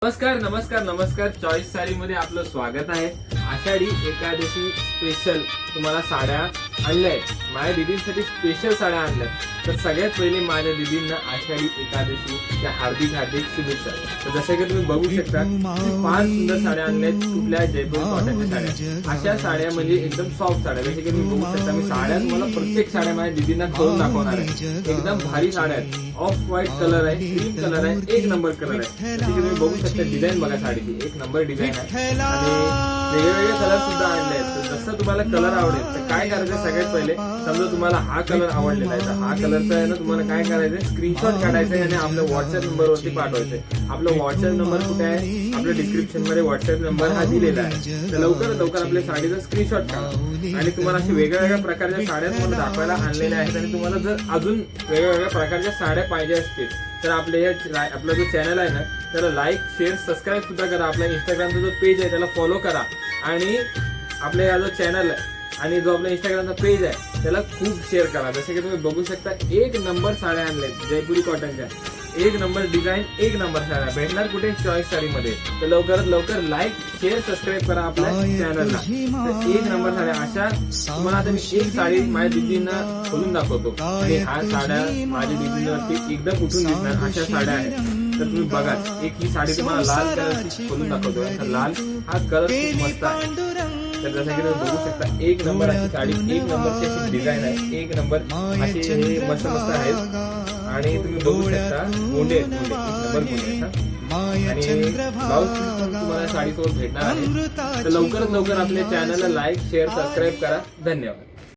नमस्कार नमस्कार नमस्कार चॉईस साडी मध्ये आपलं स्वागत आहे। आषाढी एकादशी स्पेशल तुम्हाला साड्या आणल्या आहेत, माझ्या दीदींसाठी स्पेशल साड्या आणल्यात। तर सगळ्यात पहिले माझ्या दीदींना आषाढी एकादशीच्या हार्दिक हार्दिक शुभेच्छा। तर जसं की तुम्ही बघू शकता 5 सुंदर साड्या आणल्यात, कुठल्या जयपूर कॉटनच्या साड्या। अशा साड्या म्हणजे एकदम सॉफ्ट साड्या, जसे की तुम्ही बघू शकता। मी साड्या तुम्हाला प्रत्येक साड्या माझ्या दीदींना खोलून दाखवणार आहे। एकदम भारी साड्या आहेत, ऑफ व्हाईट कलर आहे, क्रीम कलर आहे, एक नंबर कलर आहे। जसे की तुम्ही बघू शकता डिझाईन बघा, साडीची एक नंबर डिझाईन आहे आणि वेगवेगळे कलर सुद्धा आणले आहेत। तर जसं तुम्हाला कलर आवडेल तर काय करायचं, सगळ्यात पहिले समजा तुम्हाला हा कलर आवडलेला आहे तर हा कलरचा आहे ना, तुम्हाला काय करायचं स्क्रीनशॉट काढायचा आहे आणि आपल्या व्हॉट्सअप नंबरवरती पाठवायचं। आपला व्हॉट्सअप नंबर कुठे आहे, आपल्या डिस्क्रिप्शन मध्ये व्हॉट्सअप नंबर हा दिलेला आहे। तर लवकरात लवकर आपल्या साडीचा स्क्रीनशॉट काढा आणि तुम्हाला अशा वेगवेगळ्या प्रकारच्या साड्या तुम्हाला दाखवायला आणलेल्या आहेत। आणि तुम्हाला जर अजून वेगवेगळ्या प्रकारच्या साड्या पाहिजे असतील तर आपला जो चॅनल आहे ना त्याला लाईक शेअर सबस्क्राईब सुद्धा करा। आपल्या इंस्टाग्रामचा जो पेज आहे त्याला फॉलो करा आणि आपल्या जो चॅनल आहे आणि जो आपला इंस्टाग्रामचा पेज आहे त्याला खूप शेअर करा। जसे की तुम्ही बघू शकता एक नंबर साड्या आणल्यात जयपुरी कॉटनच्या, एक नंबर डिझाईन, एक नंबर साड्या भेटणार कुठे, चॉईस साडी मध्ये। तर लवकरात लवकर लाईक शेअर सबस्क्राईब करा आपल्या चॅनलला। एक नंबर साड्या अशा तुम्हाला आता मी एक साडी माझ्या दीदींना खोलून दाखवतो आणि हा साड्या माझ्या दीदींवरती एकदम उठून दिसणार अशा साड्या आहेत। तर तुम्ही बघा, एक ही साडी तुम्हाला लाल कलरची खोलून दाखवतो। तर लाल हा कलर खूप मस्त आहे। तर जसं की तुम्ही बघू शकता एक नंबर अशी साडी, एक नंबरची अशी डिझाईन आहे, एक नंबर असे हे मस्त मस्त आहेत। आणि तुम्ही बघू शकता गोंडे एक नंबर गोंडे आणि ब्लाउज तुम्हाला साडीसोबत भेटणार आहे। तर लवकरात लवकर आपल्या चॅनलला लाईक शेअर सबस्क्राईब करा। धन्यवाद।